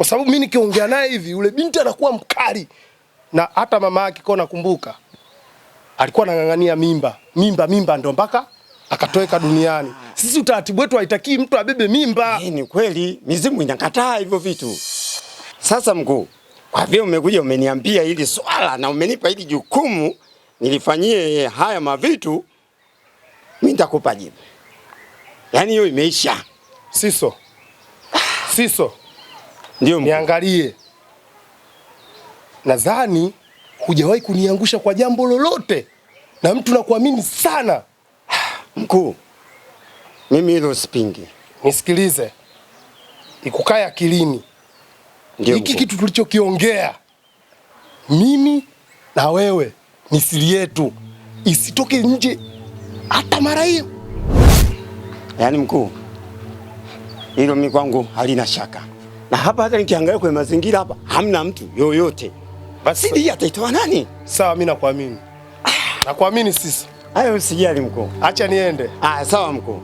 Kwa sababu mimi nikiongea naye hivi yule binti anakuwa mkali. Na hata mama yake kwa nakumbuka alikuwa anang'ang'ania mimba ndo mpaka akatoweka duniani. Sisi utaratibu wetu haitakii mtu abebe mimba. Ni kweli, mizimu inakataa hivyo vitu. Sasa mkuu, kwa vile umekuja umeniambia hili swala na umenipa hili jukumu nilifanyie haya mavitu, mimi nitakupa jibu. Yaani hiyo imeisha. Siso. Ndio niangalie. Nadhani hujawahi kuniangusha kwa jambo lolote. Na mtu nakuamini sana. Mkuu, mimi hilo sipingi. Nisikilize. Ikukae akilini. Hiki kitu tulichokiongea mimi na wewe ni siri yetu. Isitoke nje hata mara hiyo. Yaani mkuu, hilo mimi kwangu halina shaka. Na hapa hata nikiangalia kwa mazingira hapa hamna mtu yoyote. Basi hii ataitoa nani? Sawa, mimi nakuamini. Nakuamini sisi. Hayo usijali mkuu. Acha niende. Sawa mkuu.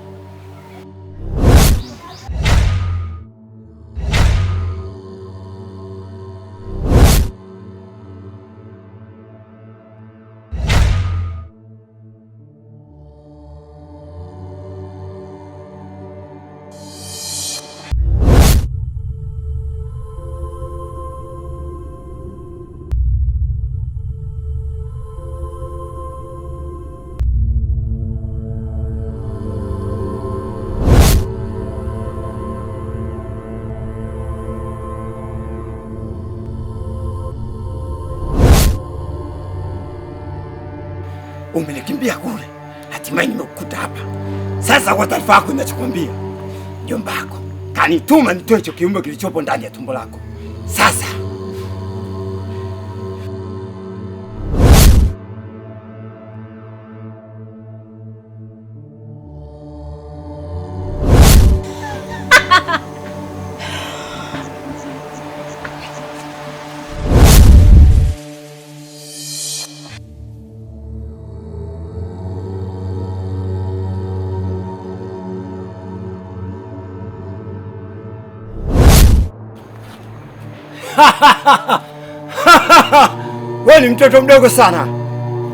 Umenikimbia kule, hatimaye nimekukuta hapa. Sasa kwa taarifa yako ninachokwambia, mjomba wako kanituma nitoe hicho kiumbe kilichopo ndani ya tumbo lako. Sasa wewe ni mtoto mdogo sana.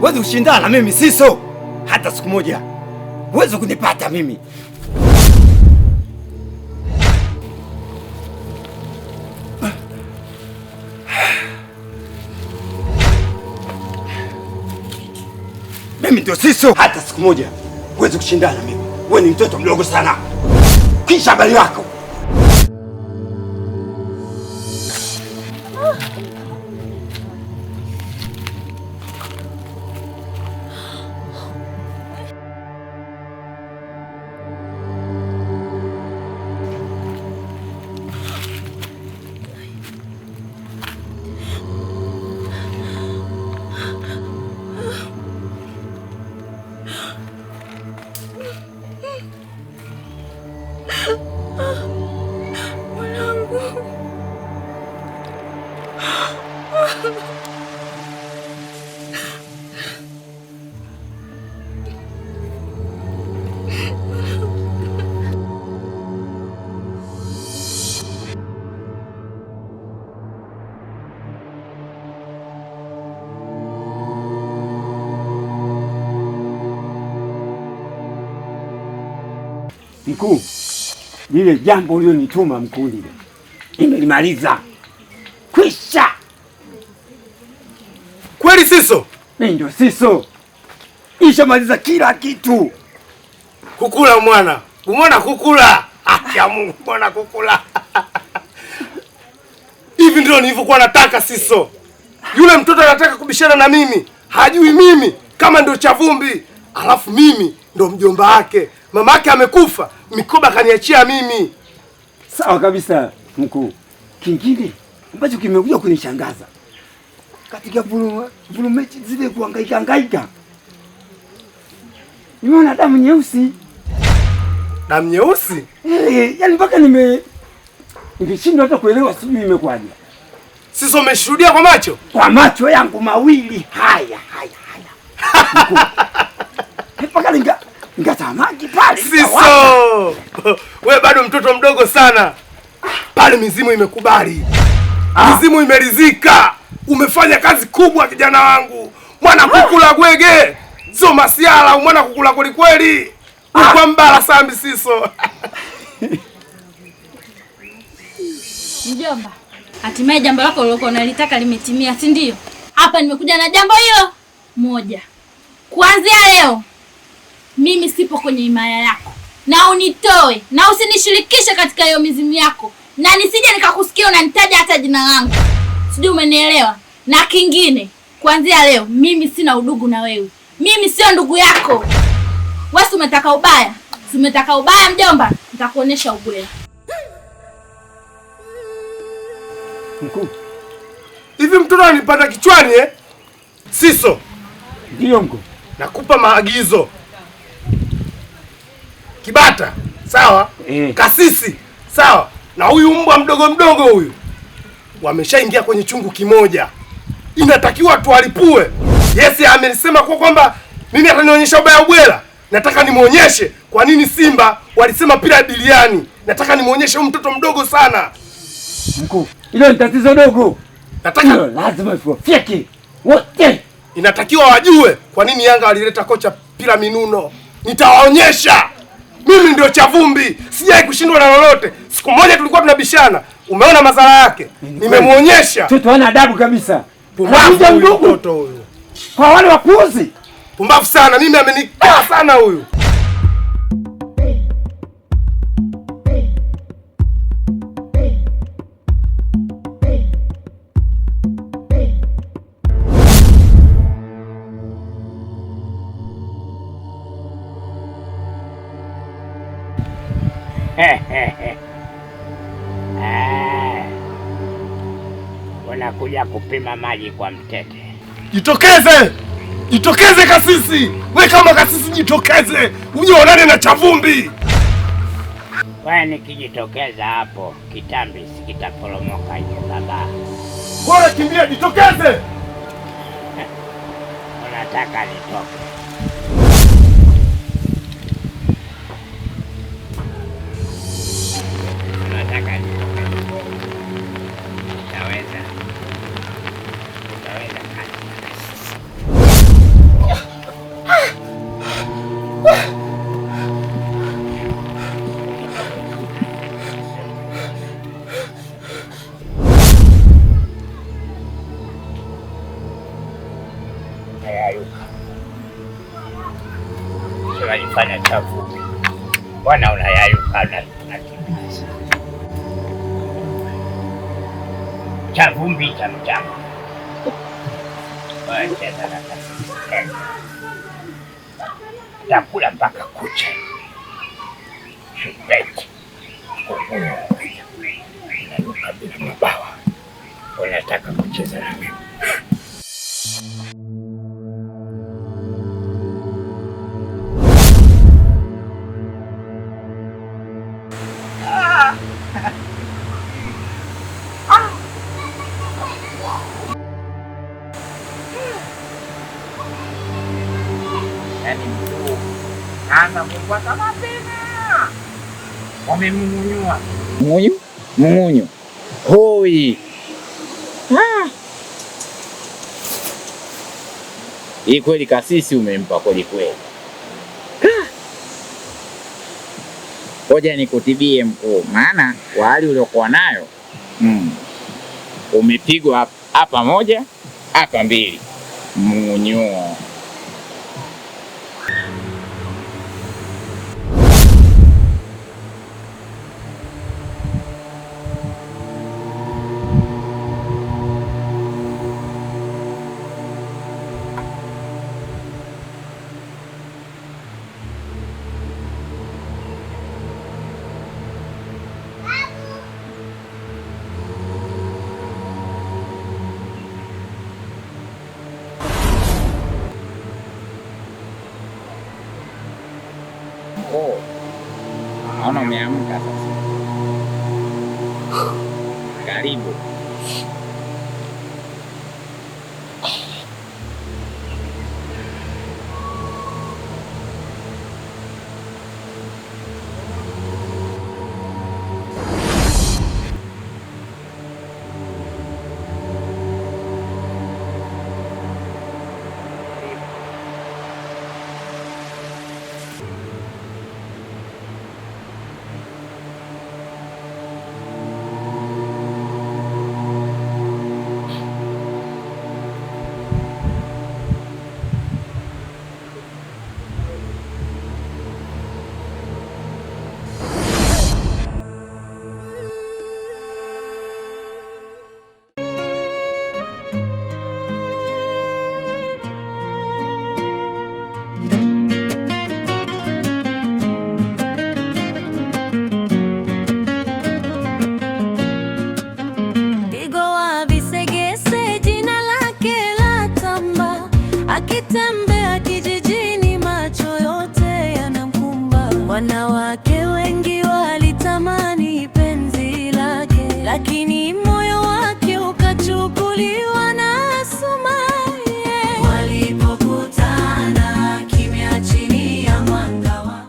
Huwezi kushindana na mimi Siso. Hata siku moja huwezi kunipata mimi. Mimi ndio Siso. Hata siku moja huwezi kushindana na mimi. Wewe ni mtoto mdogo sana. Kisha habari yako. Mkuu, lile jambo ulionituma mkuu lile nimelimaliza. Kwisha. Kweli Siso? Mimi ndio Siso. Ishamaliza kila kitu. Kukula mwana. Umeona kukula? Ya Mungu, mwana kukula. Hivi ndio nilivyokuwa nataka Siso. Yule mtoto anataka kubishana na mimi. Hajui mimi kama ndio Chavumbi. Alafu mimi ndio mjomba wake. Mamake amekufa, mikoba kaniachia mimi. Sawa kabisa mkuu. Kingine ambacho kimekuja kunishangaza katika mechi zile kuhangaika. Nimeona damu nyeusi. Damu nyeusi? Yaani mpaka nimeshindwa hata kuelewa sijui imekwaje. Sisi umeshuhudia kwa macho? Kwa macho yangu mawili. Haya. Mpaka ningatamaki pale. Siso! Wewe bado mtoto mdogo sana. pale mizimu imekubali. Mizimu imeridhika. Umefanya kazi kubwa kijana wangu. Mwana kukula gwege. Sio masiala, mwana kukula kweli kweli. Kwa mbala sambi siso. Mjomba, hatimaye jambo lako ulilokuwa unalitaka limetimia, si ndio? Hapa nimekuja na jambo hilo moja. Kuanzia leo mimi sipo kwenye himaya yako, na unitoe na usinishirikishe katika hiyo mizimu yako, na nisije nikakusikia unanitaja hata jina langu. Sijui umenielewa? Na kingine, kuanzia leo mimi sina udugu na wewe. Mimi sio ndugu yako. Wewe umetaka ubaya? Si umetaka ubaya mjomba? Nitakuonesha ubwela. Mkuu. Hivi mtoto anipata kichwani Siso. Ndio mkuu. Nakupa maagizo. Kibata, sawa? Kasisi, sawa? Na huyu mbwa mdogo mdogo huyu. Wameshaingia kwenye chungu kimoja. Inatakiwa tuwalipue. Yes, amenisema kwamba mimi atanionyesha ubaya ubwela. Nataka nimuonyeshe kwa nini Simba walisema pila biliani. Nataka nimuonyeshe huyu mtoto mdogo sana. Mkuu, hilo ni tatizo dogo. Nataka lazima tuwafyeke wote. Inatakiwa wajue kwa nini Yanga walileta kocha pila minuno. Nitawaonyesha. Mimi ndio Chavumbi. Sijai kushindwa na lolote. Siku moja tulikuwa tunabishana. Umeona madhara yake. Nimemuonyesha. Mtoto hana adabu kabisa. Pumbavu huyu mtoto huyu. Kwa wale wapuuzi. Pumbavu sana. Mimi amenikaa sana huyu. Unakuja kupima maji kwa mtete. Jitokeze! Jitokeze kasisi! We kama kasisi jitokeze! Uje onane na Chavumbi! Wewe nikijitokeza hapo kitambi sikitaporomoka hiyo baba. Bora kimbia, jitokeze! Unataka nitoke? Unataka nitoke? Utaweza kazi. Unajifanya Chavumbi. Bwana unayayuka na kimbiza. Chavumbi cha mchama. Wacheza na kasisi. Takula mpaka kucha. Shibeti. Unanuka bila mabawa. Unataka kucheza na mimi. Wamemumunyua. Mungunyu. Hoi. Hii kweli kasisi umempa kweli kweli. Ngoja nikutibie mkuu, maana kwa hali uliokuwa nayo umepigwa hapa moja, hapa mbili. Mungunyu. Naona umeamka sasa. Karibu. Akitembea kijijini, macho yote yanamkumba. Wanawake wengi walitamani penzi lake, lakini moyo wake ukachukuliwa.